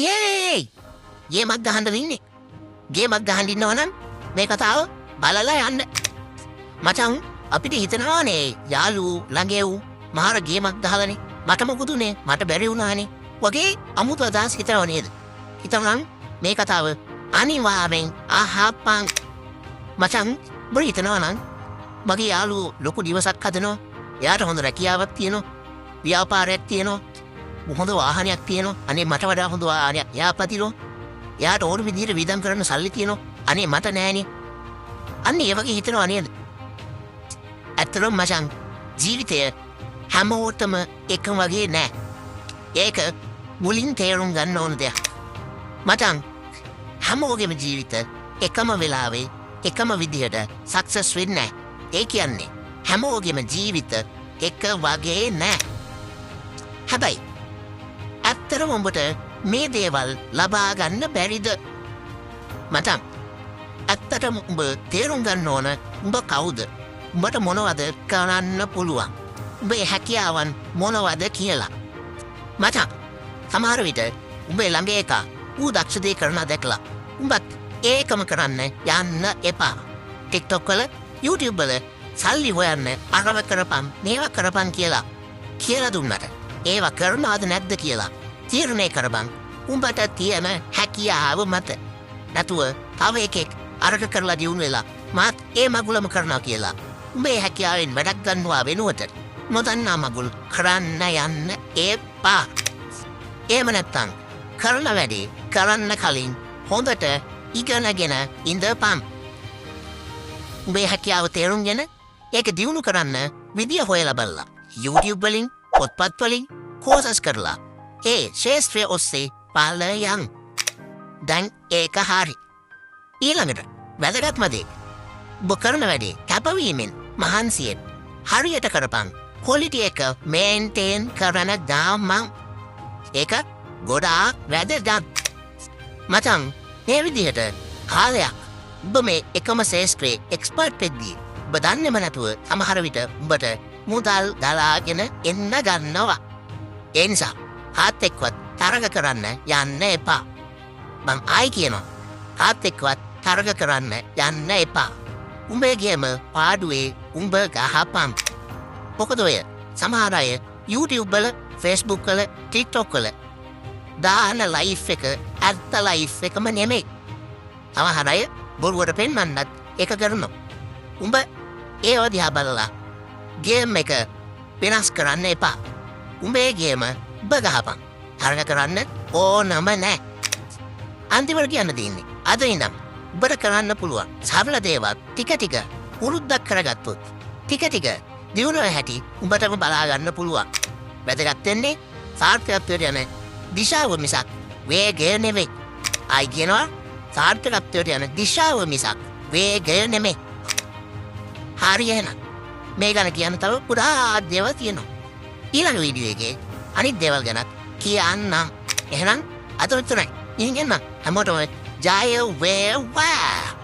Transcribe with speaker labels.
Speaker 1: හේ ගේමක් ගහන්න ඉන්නේ. ගේමක් ගහන්න ඉන්නවනම් මේ කතාව බලලා යන්න. මචං අපිට හිතනවානේ යාළුවෝ ළඟ මහර ගේමක් ගහලානේ මට මොකුදුනේ මට බැරි වුණානේ වගේ අමුතු අදහස් හිතනව නේද? හිතනම් මේ කතාව අනිවාර්යෙන් අහපන්. මචං බොර හිතනවා නම් මගේ යාළුවෝ ලොකු දිවසක් හදනවා. එයාට හොඳ රැකියාවක් තියෙනවා. ව්‍යාපාරයක් තියෙනවා. හොඳ වාහනයක් තියෙනවා. අනේ මට වඩා හොඳ වාහනයක් එයා පතිනවා. එයාට ඕන විදිහට වියදම් කරන්න සල්ලි තියෙනවා. අනේ මට නෑනේ. අන්න ඒ වගේ හිතනවා නේද? ඇත්තටම මචං ජීවිතය හැමෝටම එකම වගේ නෑ. ඒක මුලින් තේරුම් ගන්න ඕන දෙයක්. මචං හැමෝගෙම ජීවිත එකම වෙලාවේ එකම විදිහට සක්සස් වෙන්නේ නෑ. ඒ කියන්නේ හැමෝගෙම ජීවිත එක වගේ නෑ. හැබැයි ඇත්තටම උඹට මේ දේවල් ලබා ගන්න බැරිද? මචං ඇත්තටම උඹ තේරුම් ගන්න ඕන උඹ කවුද? උඹට මොනවද කරන්න පුළුවන්? උඹේ හැකියාවන් මොනවද කියලා. මචං සමහර විට උඹේ ළඟ එක ඌ දක්ෂ දේ කරන දැකලා උඹත් ඒකම කරන්න යන්න එපා. TikTok වල YouTube වල සල්ලි හොයන්න අරව කරපන් මේවා කරපන් කියලා දුන්නට ඒවා කරනවද නැද්ද කියලා තීරණය කරපන්. උඹට තියෙන හැකියාව මත. නැතුව තව එකෙක් අරක කරලා දියුණු වෙලා මාත් ඒ මගුලම කරනවා කියලා උඹේ හැකියාවෙන් වැඩක් ගන්නවා වෙනුවට නොදන්නා මගුල් කරන්න යන්න එපා. එහෙම නැත්තම් කරන වැඩේ කරන්න කලින් හොඳට ඉගෙනගෙන ඉඳපන්. උඹේ හැකියාව තේරුම්ගෙන ඒක දියුණු කරන්න විදිය හොයලා බලලා YouTube වලින් පොත්පත් වලින් කෝසස් කරලා ඒ ශේෂ්ත්‍රය ඔස්සේ පාලයන්. දැන් ඒක හරි. ඊළඟට වැදගත්ම දේ ඔබ කරන වැඩේ කැපවීමෙන් මහන්සියෙන් හරියට කරපන්. ක්වොලිටි එක මේන්ටේන් කරන ගමන් ඒක ගොඩාක් වැදගත්. මචං මේ විදිහට කාලයක් ඔබ මේ එකම ශේෂ්ත්‍රයේ එක්ස්පර්ට් වෙද්දී ඔබ දන්නේම නැතුව සමහර විට ඔබට මුදල් ගලාගෙන එන්න ගන්නවා. ඒ නිසා කාත් එක්කවත් තරග කරන්න යන්න එපා. මං ආයි කියනවා කාත් එක්කවත් තරග කරන්න යන්න එපා. උඹේගේම පාඩුවේ උඹ ගහපන්. මොකද ඔය සමහර අය YouTube වල Facebook වල TikTok වල දාන ලයිෆ් එක ඇත්ත ලයිෆ් එකම නෙමෙයි. සමහර අය බොරුවට පෙන්වන්නත් ඒක කරනවා. උඹ ඒ දිහා බලලා ගේම් එක වෙනස් කරන්න එපා. උඹේ ගේම ඔබ ගහපන්. තරග කරන්න ඕනම නෑ. අන්තිමට කියන්න දෙන්නේ අද ඉඳන් ඔබට කරන්න පුළුවන් සරල දේවල් ටික ටික පුරුද්දක් කරගත්තොත් ටික ටික දියුණුව හැටි උඹටම බලා ගන්න පුළුවන්. වැදගත් වෙන්නේ සාර්ථකත්වයට යන දිශාව මිසක් වේගය නෙවෙයි. ආයි කියනවා සාර්ථකත්වයට යන දිශාව මිසක් වේගය නෙමෙයි. හරි එහෙනම් මේ ගැන කියන්න තව පුරා දේවල් තියෙනවා. ඊළඟ වීඩියෝ එකේ අනිත් දේවල් ගැනත් කියන්නම්. එහෙනම් අද උත්තරයි. ඉතින් එන්න හැමෝටම ජය වේවා.